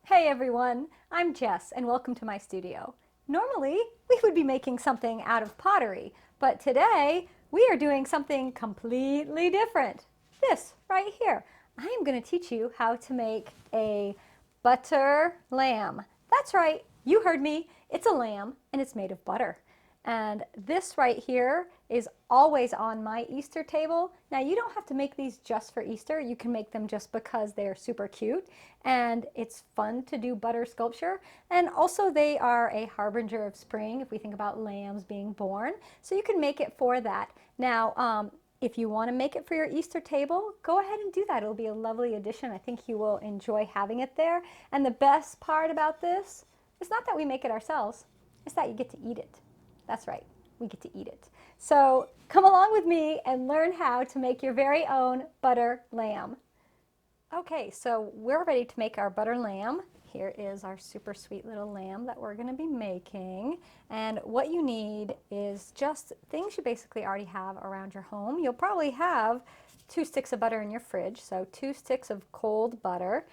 Hey everyone, I'm Jess and welcome to my studio. Normally, we would be making something out of pottery, but today we are doing something completely different. This right here. I am going to teach you how to make a butter lamb. That's right, you heard me. It's a lamb and it's made of butter. And this right here is always on my Easter table. Now you don't have to make these just for Easter. You can make them just because they're super cute and it's fun to do butter sculpture. And also they are a harbinger of spring if we think about lambs being born. So you can make it for that. Now, if you want to make it for your Easter table, go ahead and do that. It'll be a lovely addition. I think you will enjoy having it there. And the best part about this is not that we make it ourselves, it's that you get to eat it. That's right, we get to eat it. So come along with me and learn how to make your very own butter lamb. Okay, so we're ready to make our butter lamb. Here is our super sweet little lamb that we're going to be making. And what you need is just things you basically already have around your home. You'll probably have 2 sticks of butter in your fridge, so 2 sticks of cold butter.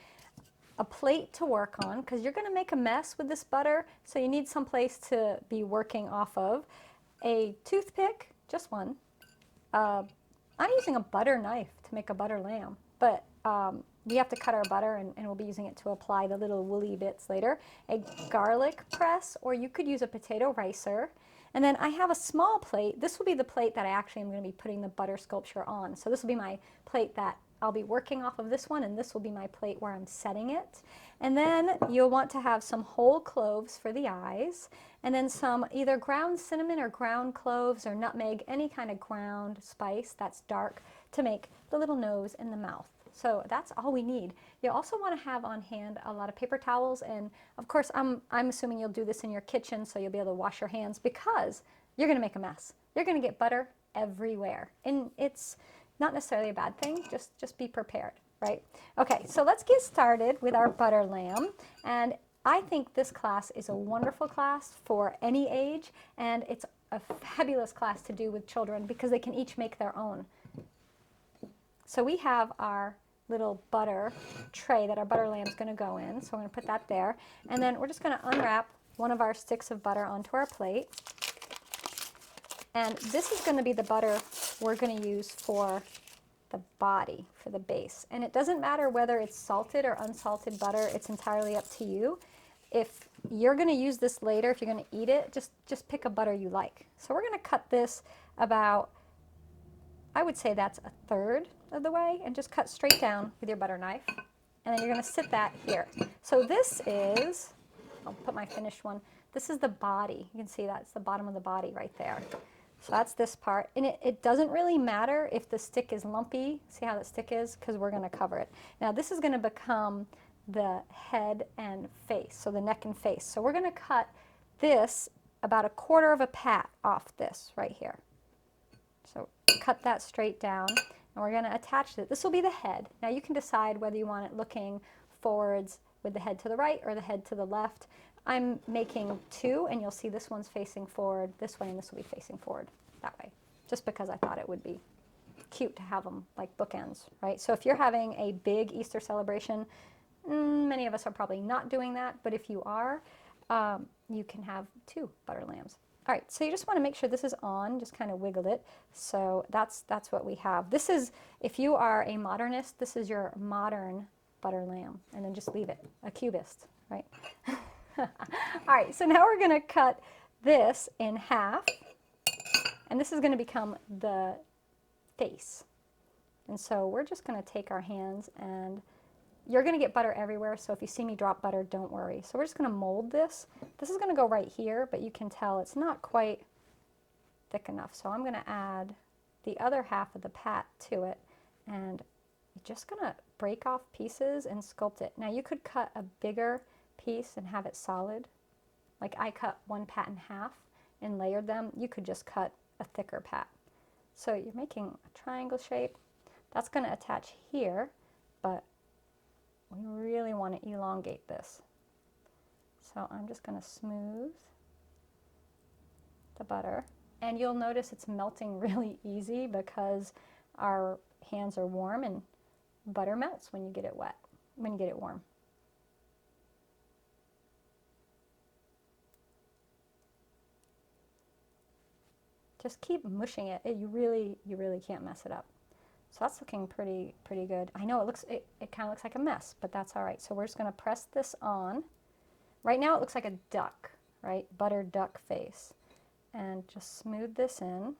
A plate to work on because you're going to make a mess with this butter, so you need some place to be working off of. A toothpick, just one. I'm using a butter knife to make a butter lamb, but we have to cut our butter and we'll be using it to apply the little woolly bits later. A garlic press, or you could use a potato ricer. And then I have a small plate. This will be the plate that I actually am going to be putting the butter sculpture on. So this will be my plate that I'll be working off of this one, and this will be my plate where I'm setting it. And then you'll want to have some whole cloves for the eyes, and then some either ground cinnamon or ground cloves or nutmeg, any kind of ground spice that's dark to make the little nose and the mouth. So that's all we need. You'll also want to have on hand a lot of paper towels, and of course I'm assuming you'll do this in your kitchen so you'll be able to wash your hands because you're going to make a mess. You're going to get butter everywhere, and it's not necessarily a bad thing, just be prepared, right? Okay, so let's get started with our butter lamb. And I think this class is a wonderful class for any age, and it's a fabulous class to do with children because they can each make their own. So we have our little butter tray that our butter lamb is going to go in, so I'm going to put that there. And then we're just going to unwrap one of our sticks of butter onto our plate. And this is going to be the butter we're going to use for the body, for the base. And it doesn't matter whether it's salted or unsalted butter, it's entirely up to you. If you're going to use this later, if you're going to eat it, just pick a butter you like. So we're going to cut this about, I would say that's 1/3 of the way, and just cut straight down with your butter knife. And then you're going to sit that here. So this is, I'll put my finished one, this is the body. You can see that's the bottom of the body right there. So that's this part, and it doesn't really matter if the stick is lumpy. See how that stick is? Because we're going to cover it. Now this is going to become the head and face, so the neck and face. So we're going to cut this about 1/4 of a pat off this right here. So cut that straight down, and we're going to attach it. This will be the head. Now you can decide whether you want it looking forwards with the head to the right or the head to the left. I'm making 2, and you'll see this one's facing forward this way, and this will be facing forward that way, just because I thought it would be cute to have them like bookends, right? So if you're having a big Easter celebration, many of us are probably not doing that, but if you are, you can have 2 butter lambs. All right, so you just want to make sure this is on, just kind of wiggle it. So that's what we have. This is, if you are a modernist, this is your modern butter lamb, and then just leave it, a cubist, right? All right, so now we're going to cut this in half, and this is going to become the face. And so we're just going to take our hands, and you're going to get butter everywhere, so if you see me drop butter, don't worry. So we're just going to mold this. This is going to go right here, but you can tell it's not quite thick enough. So I'm going to add the other half of the pat to it, and you're just going to break off pieces and sculpt it. Now you could cut a bigger piece and have it solid. Like I cut one pat in half and layered them. You could just cut a thicker pat. So you're making a triangle shape. That's going to attach here, but we really want to elongate this. So I'm just going to smooth the butter. And you'll notice it's melting really easy because our hands are warm, and butter melts when you get it wet, when you get it warm. Just keep mushing it. You really can't mess it up. So that's looking pretty good. I know it kind of looks like a mess, but that's all right. So we're just going to press this on. Right now it looks like a duck, right? Buttered duck face. And just smooth this in.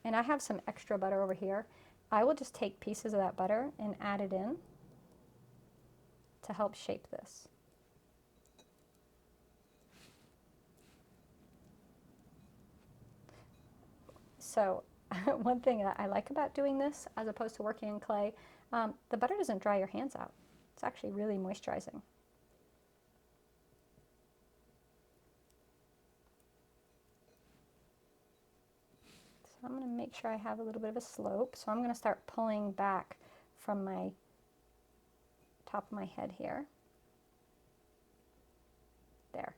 And I have some extra butter over here. I will just take pieces of that butter and add it in to help shape this. So one thing that I like about doing this, as opposed to working in clay, the butter doesn't dry your hands out. It's actually really moisturizing. So I'm going to make sure I have a little bit of a slope. So I'm going to start pulling back from my top of my head here. There.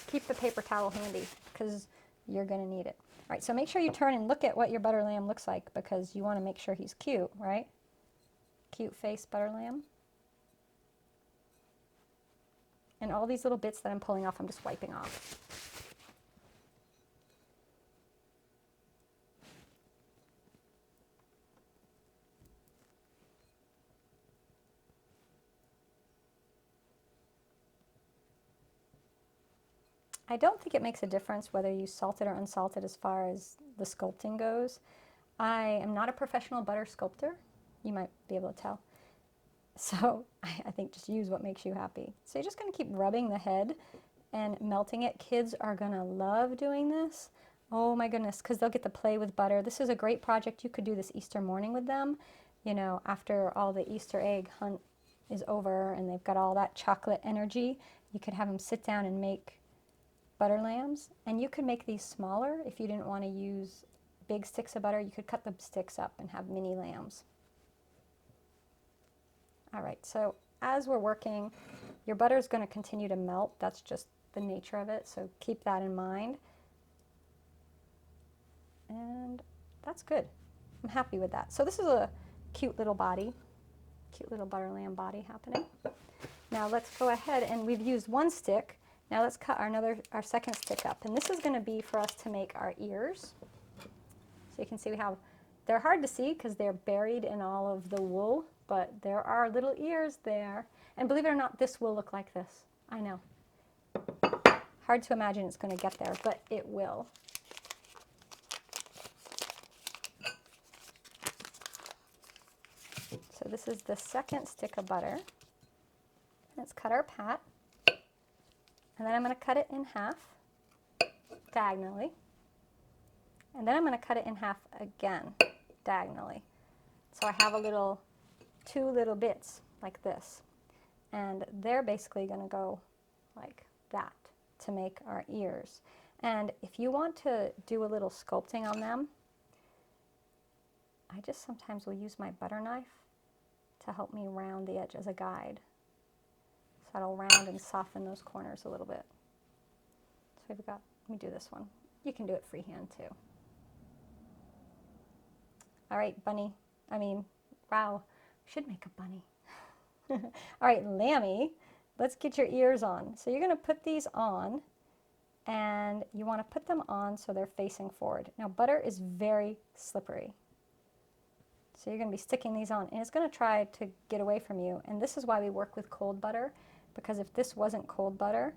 Keep the paper towel handy because you're going to need it. All right, so make sure you turn and look at what your butter lamb looks like because you want to make sure he's cute, right? Cute face butter lamb. And all these little bits that I'm pulling off, I'm just wiping off. I don't think it makes a difference whether you salt it or unsalted as far as the sculpting goes. I am not a professional butter sculptor. You might be able to tell. So I think just use what makes you happy. So you're just going to keep rubbing the head and melting it. Kids are going to love doing this. Oh my goodness, because they'll get to play with butter. This is a great project. You could do this Easter morning with them. You know, after all the Easter egg hunt is over and they've got all that chocolate energy, you could have them sit down and make butter lambs. And you could make these smaller if you didn't want to use big sticks of butter. You could cut the sticks up and have mini lambs. All right, so as we're working, your butter is going to continue to melt. That's just the nature of it, so keep that in mind. And that's good. I'm happy with that. So this is a cute little body, cute little butter lamb body happening. Now let's go ahead, and we've used one stick. Now let's cut our second stick up, and this is going to be for us to make our ears. So you can see they're hard to see because they're buried in all of the wool, but there are little ears there. And believe it or not, this will look like this. I know. Hard to imagine it's going to get there, but it will. So this is the second stick of butter. Let's cut our pat. And then I'm going to cut it in half diagonally. And then I'm going to cut it in half again diagonally. So I have two little bits like this. And they're basically going to go like that to make our ears. And if you want to do a little sculpting on them, I just sometimes will use my butter knife to help me round the edge as a guide. So that'll round and soften those corners a little bit. So we've got, let me do this one. You can do it freehand too. All right, bunny. Wow, should make a bunny. All right, Lammy, let's get your ears on. So you're going to put these on, and you want to put them on so they're facing forward. Now, butter is very slippery. So you're going to be sticking these on, and it's going to try to get away from you. And this is why we work with cold butter, because if this wasn't cold butter,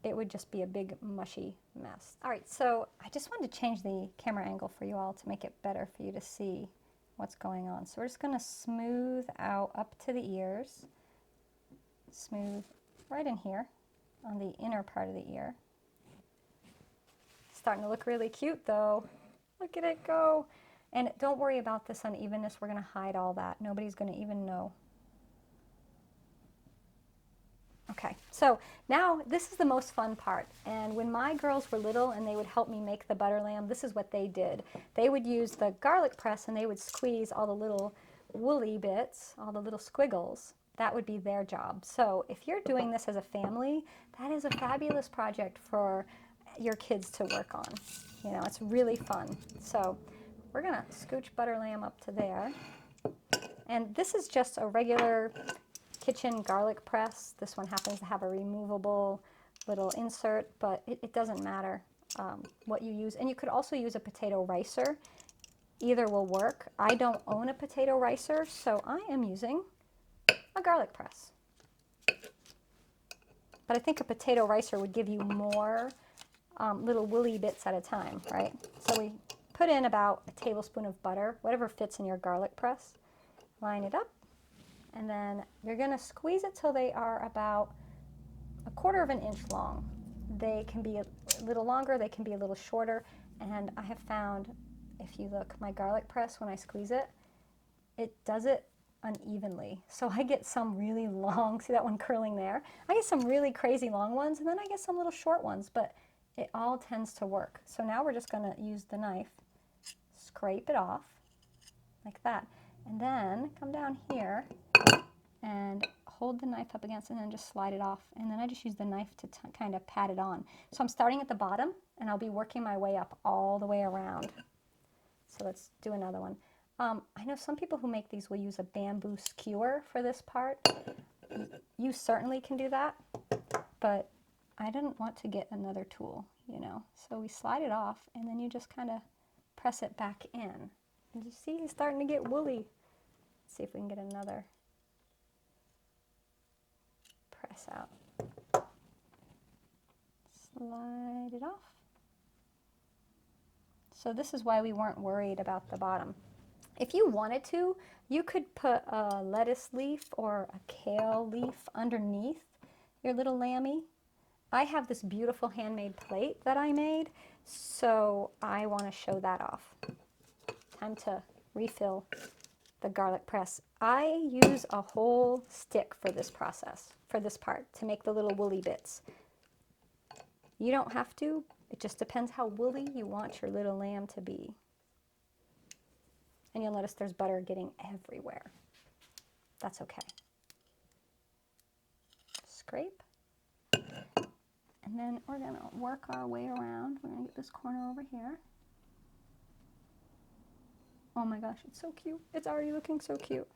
it would just be a big mushy mess. All right, so I just wanted to change the camera angle for you all to make it better for you to see what's going on. So we're just going to smooth out up to the ears, smooth right in here on the inner part of the ear. Starting to look really cute though. Look at it go. And don't worry about this unevenness. We're going to hide all that. Nobody's going to even know. Okay, so now this is the most fun part. And when my girls were little and they would help me make the butter lamb, this is what they did. They would use the garlic press and they would squeeze all the little woolly bits, all the little squiggles. That would be their job. So if you're doing this as a family, that is a fabulous project for your kids to work on. You know, it's really fun. So we're gonna scooch butter lamb up to there. And this is just a regular kitchen garlic press. This one happens to have a removable little insert, but it doesn't matter what you use. And you could also use a potato ricer. Either will work. I don't own a potato ricer, so I am using a garlic press. But I think a potato ricer would give you more little woolly bits at a time, right? So we put in about a tablespoon of butter, whatever fits in your garlic press. Line it up, and then you're going to squeeze it till they are about 1/4 of an inch long. They can be a little longer, they can be a little shorter, and I have found, if you look, my garlic press, when I squeeze it, it does it unevenly. So I get some really long, see that one curling there? I get some really crazy long ones, and then I get some little short ones, but it all tends to work. So now we're just going to use the knife, scrape it off like that, and then come down here and hold the knife up against it and then just slide it off. And then I just use the knife to kind of pat it on. So I'm starting at the bottom and I'll be working my way up all the way around. So let's do another one. I know some people who make these will use a bamboo skewer for this part. You certainly can do that, but I didn't want to get another tool, you know. So we slide it off and then you just kind of press it back in. And you see it's starting to get woolly. Let's see if we can get another press out. Slide it off. So this is why we weren't worried about the bottom. If you wanted to, you could put a lettuce leaf or a kale leaf underneath your little lammy. I have this beautiful handmade plate that I made, so I want to show that off. Time to refill the garlic press. I use a whole stick for this process, for this part, to make the little woolly bits. You don't have to. It just depends how woolly you want your little lamb to be. And you'll notice there's butter getting everywhere. That's okay. Scrape. And then we're going to work our way around. We're going to get this corner over here. Oh my gosh, it's so cute. It's already looking so cute.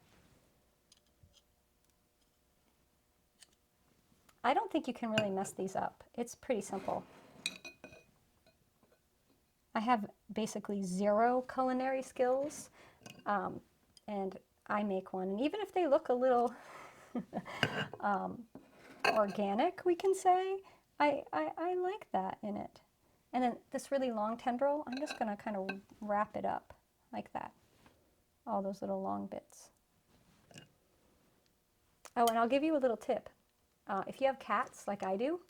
I don't think you can really mess these up. It's pretty simple. I have basically 0 culinary skills, and I make one. And even if they look a little organic, we can say, I like that in it. And then this really long tendril, I'm just going to kind of wrap it up like that. All those little long bits. Oh, and I'll give you a little tip. If you have cats like I do,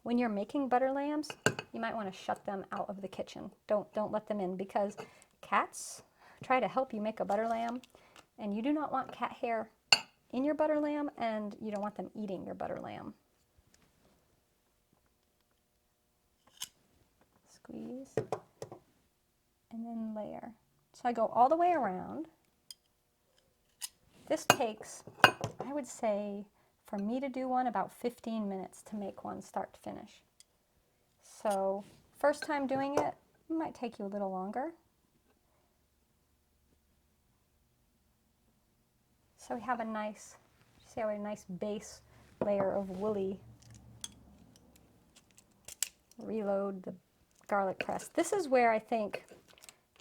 when you're making butter lambs, you might want to shut them out of the kitchen. Don't let them in, because cats try to help you make a butter lamb, and you do not want cat hair in your butter lamb, and you don't want them eating your butter lamb. Squeeze, and then layer. So I go all the way around. This takes, I would say, for me to do one, about 15 minutes to make one start to finish. So first time doing it might take you a little longer. So we have a nice, see how we have a nice base layer of woolly. Reload the garlic press. This is where I think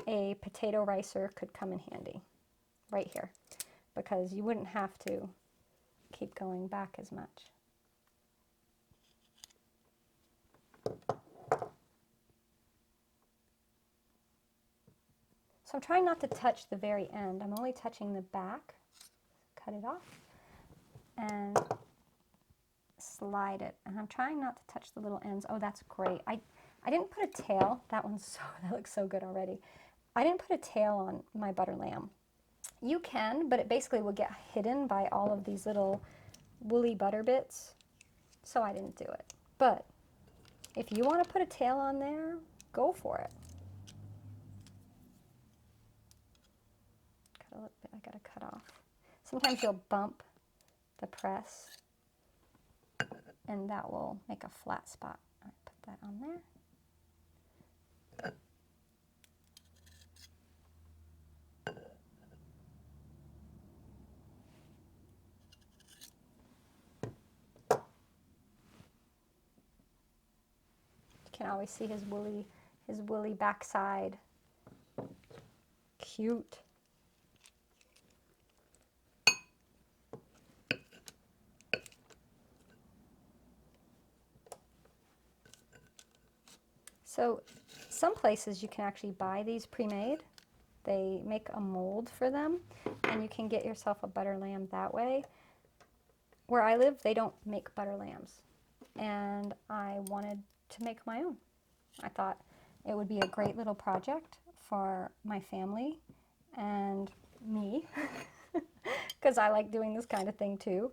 a potato ricer could come in handy, right here, because you wouldn't have to keep going back as much. So I'm trying not to touch the very end. I'm only touching the back. Cut it off and slide it. And I'm trying not to touch the little ends. Oh, that's great. I didn't put a tail. That looks so good already. I didn't put a tail on my butter lamb. You can, but it basically will get hidden by all of these little woolly butter bits, so I didn't do it. But if you want to put a tail on there, go for it. Cut a little bit, I gotta cut off. Sometimes you'll bump the press, and that will make a flat spot. All right, put that on there. can always see his woolly backside. Cute. So some places you can actually buy these pre-made. They make a mold for them, and you can get yourself a butter lamb that way. Where I live, they don't make butter lambs, and I wanted to make my own. I thought it would be a great little project for my family and me, because I like doing this kind of thing too.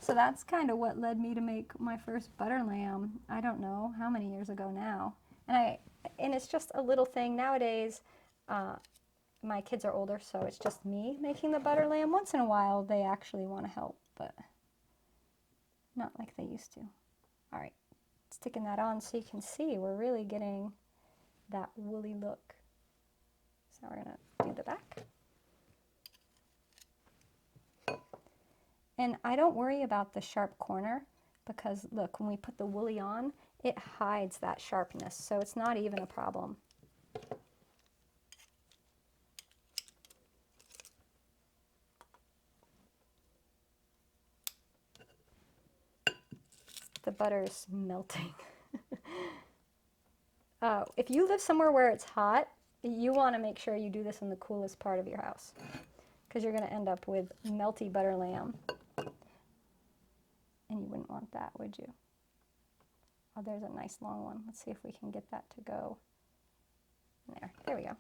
So that's kind of what led me to make my first butter lamb. I don't know how many years ago now. And it's just a little thing nowadays. My kids are older, so it's just me making the butter lamb. Once in a while, they actually want to help, but not like they used to. All right, sticking that on so you can see we're really getting that woolly look. So now we're going to do the back. And I don't worry about the sharp corner because, look, when we put the woolly on, it hides that sharpness, so it's not even a problem. The butter is melting. If you live somewhere where it's hot, you want to make sure you do this in the coolest part of your house, because you're going to end up with melty butter lamb. And you wouldn't want that, would you? Oh, there's a nice long one. Let's see if we can get that to go there. There we go.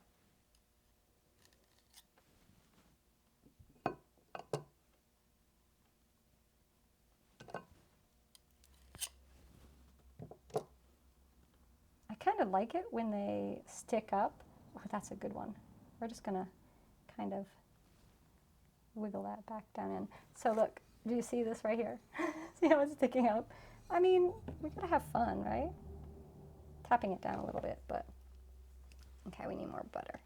I kind of like it when they stick up. Oh, that's a good one. We're just going to kind of wiggle that back down in. So look, do you see this right here? See how it's sticking up? I mean, we gotta have fun, right? Tapping it down a little bit, but okay, we need more butter.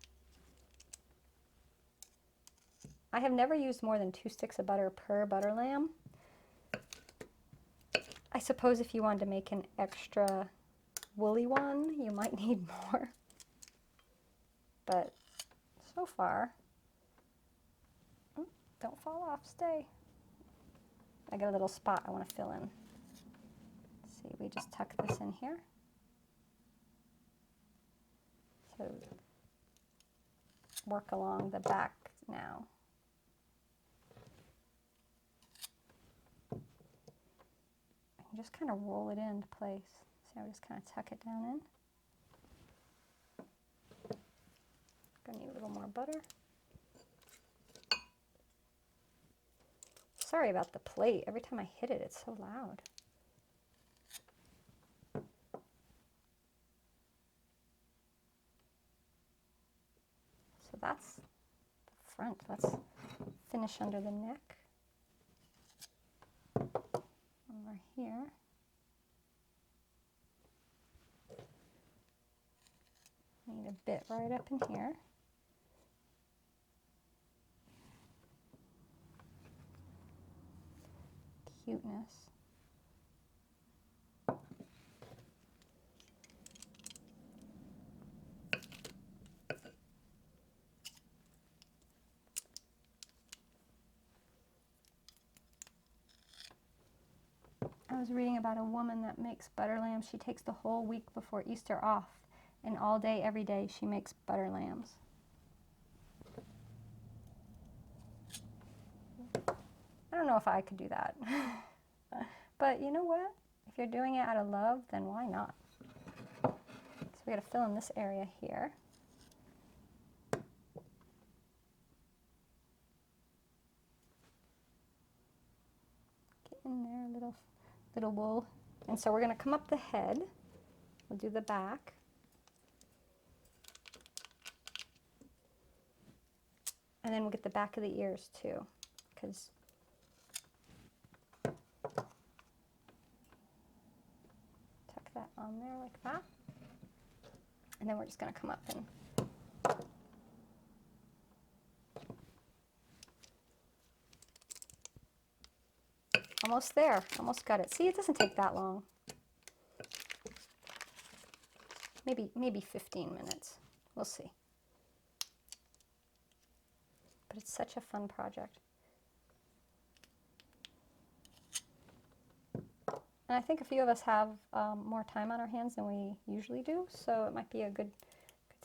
I have never used more than 2 sticks of butter per butter lamb. I suppose if you wanted to make an extra woolly one, you might need more. But so far, don't fall off, stay. I got a little spot I want to fill in. Let's see, we just tuck this in here. So work along the back now. And just kind of roll it into place. So I just kind of tuck it down in. Gonna need a little more butter. Sorry about the plate. Every time I hit it, it's so loud. So that's the front. Let's finish under the neck. Over here. Need a bit right up in here. Cuteness. I was reading about a woman that makes butter lambs. She takes the whole week before Easter off, and all day, every day, she makes butter lambs. I don't know if I could do that. But you know what? If you're doing it out of love, then why not? So we got to fill in this area here. Get in there, little wool. And so we're going to come up the head. We'll do the back. And then we'll get the back of the ears too, because tuck that on there like that. And then we're just going to come up and almost there, almost got it. See, it doesn't take that long. maybe 15 minutes. We'll see. But it's such a fun project. And I think a few of us have more time on our hands than we usually do, so it might be a good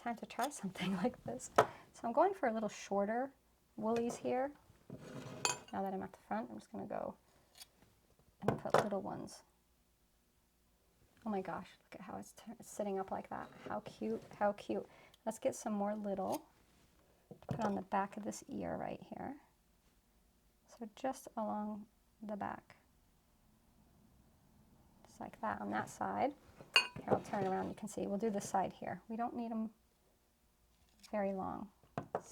time to try something like this. So I'm going for a little shorter woolies here. Now that I'm at the front, I'm just going to go and put little ones. Oh my gosh, look at how it's sitting up like that. How cute, how cute. Let's get some more little to put on the back of this ear right here. So just along the back. Just like that on that side. Here, I'll turn around, you can see. We'll do this side here. We don't need them very long.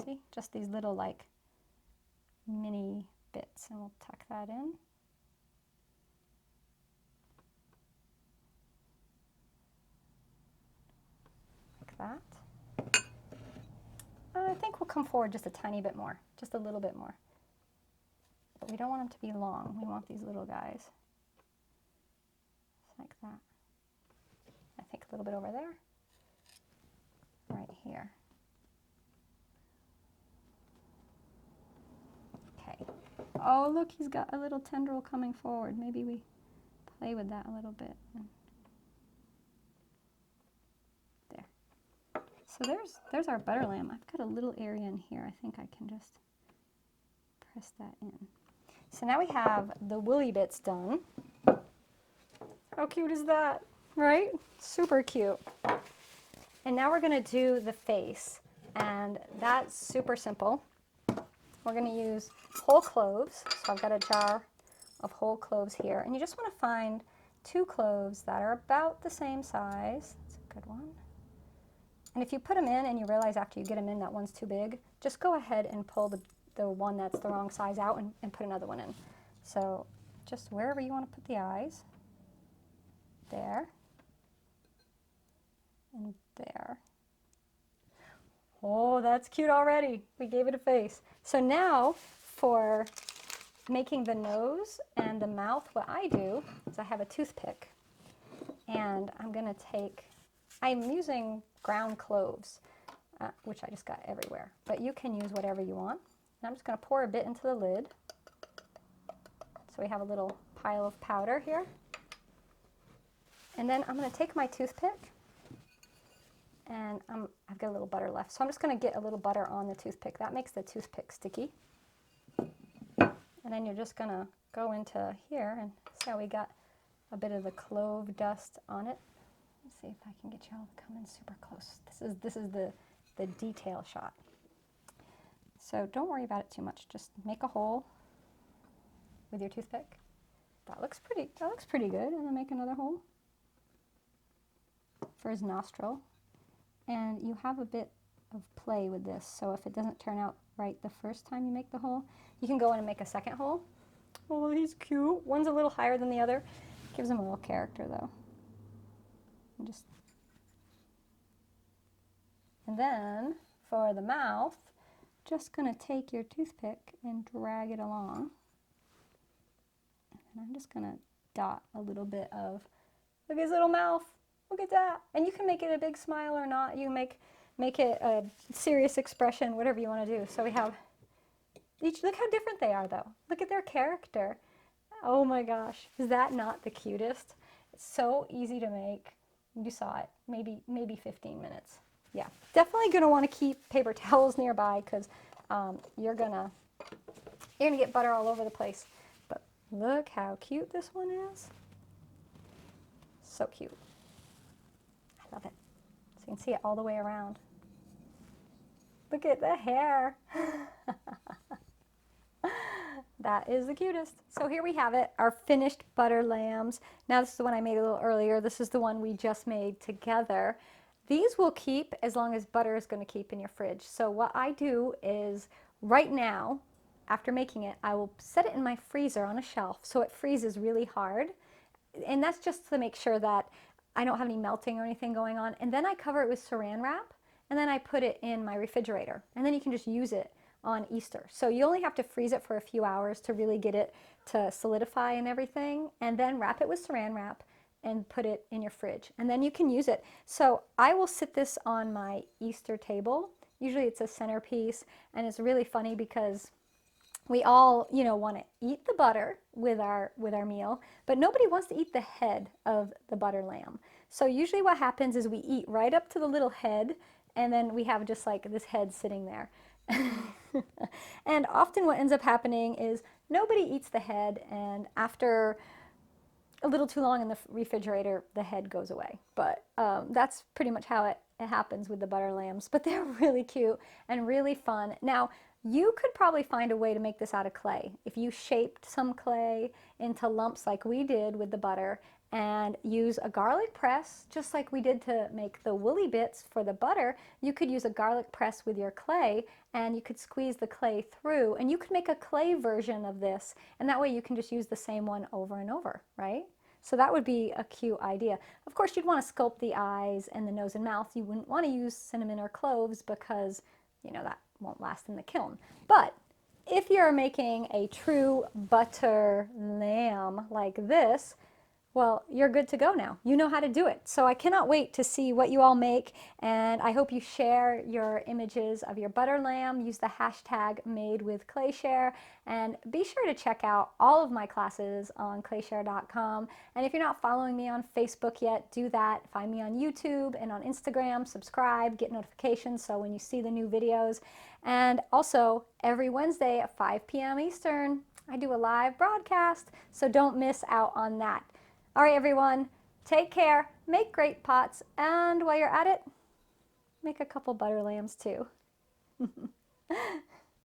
See, just these little like mini bits, and we'll tuck that in. That. I think we'll come forward just a tiny bit more, just a little bit more. But we don't want them to be long. We want these little guys. Just like that. I think a little bit over there. Right here. Okay. Oh, look, he's got a little tendril coming forward. Maybe we play with that a little bit. So there's our butter lamb. I've got a little area in here. I think I can just press that in. So now we have the woolly bits done. How cute is that, right? Super cute. And now we're going to do the face, and that's super simple. We're going to use whole cloves. So I've got a jar of whole cloves here, and you just want to find 2 cloves that are about the same size. That's a good one. And if you put them in and you realize after you get them in that one's too big, just go ahead and pull the one that's the wrong size out and put another one in. So just wherever you want to put the eyes, there, and there. Oh, that's cute already. We gave it a face. So now for making the nose and the mouth, what I do is I have a toothpick, and I'm using ground cloves, which I just got everywhere, but you can use whatever you want. And I'm just going to pour a bit into the lid. So we have a little pile of powder here. And then I'm going to take my toothpick, and I've got a little butter left. So I'm just going to get a little butter on the toothpick. That makes the toothpick sticky. And then you're just going to go into here and see how we got a bit of the clove dust on it. Let's see if I can get you all to come in super close. This is the detail shot. So don't worry about it too much. Just make a hole with your toothpick. That looks pretty good. And then make another hole for his nostril. And you have a bit of play with this. So if it doesn't turn out right the first time you make the hole, you can go in and make a second hole. Oh, he's cute. One's a little higher than the other. Gives him a little character though. And then for the mouth, just going to take your toothpick and drag it along. And I'm just going to dot a little bit of, look at his little mouth. Look at that. And you can make it a big smile or not. You make it a serious expression, whatever you want to do. So we have each, look how different they are though. Look at their character. Oh my gosh. Is that not the cutest? It's so easy to make. You saw it, maybe 15 minutes. Yeah, definitely gonna want to keep paper towels nearby because you're gonna get butter all over the place. But look how cute this one is. So cute. I love it. So you can see it all the way around. Look at the hair. That is the cutest. So here we have it, our finished butter lambs. Now this is the one I made a little earlier. This is the one we just made together. These will keep as long as butter is going to keep in your fridge. So what I do is right now, after making it, I will set it in my freezer on a shelf so it freezes really hard. And that's just to make sure that I don't have any melting or anything going on. And then I cover it with saran wrap, and then I put it in my refrigerator. And then you can just use it on Easter. So you only have to freeze it for a few hours to really get it to solidify and everything, and then wrap it with saran wrap, and put it in your fridge, and then you can use it. So I will sit this on my Easter table. Usually it's a centerpiece, and it's really funny because we all, want to eat the butter with our meal, but nobody wants to eat the head of the butter lamb. So usually what happens is we eat right up to the little head, and then we have just like this head sitting there. And often what ends up happening is nobody eats the head, and after a little too long in the refrigerator, the head goes away. But that's pretty much how it happens with the butter lambs. But they're really cute and really fun. Now, you could probably find a way to make this out of clay. If you shaped some clay into lumps like we did with the butter and use a garlic press, just like we did to make the woolly bits for the butter, you could use a garlic press with your clay, and you could squeeze the clay through, and you could make a clay version of this, and that way you can just use the same one over and over, right? So that would be a cute idea. Of course, you'd want to sculpt the eyes and the nose and mouth. You wouldn't want to use cinnamon or cloves because, that won't last in the kiln. But if you're making a true butter lamb like this, well, you're good to go now. You know how to do it. So I cannot wait to see what you all make, and I hope you share your images of your butter lamb. Use the hashtag #MadeWithClayShare, and be sure to check out all of my classes on ClayShare.com. And if you're not following me on Facebook yet, do that. Find me on YouTube and on Instagram. Subscribe, get notifications so when you see the new videos. And also, every Wednesday at 5 p.m. Eastern, I do a live broadcast, so don't miss out on that. All right, everyone, take care, make great pots, and while you're at it, make a couple butter lambs too.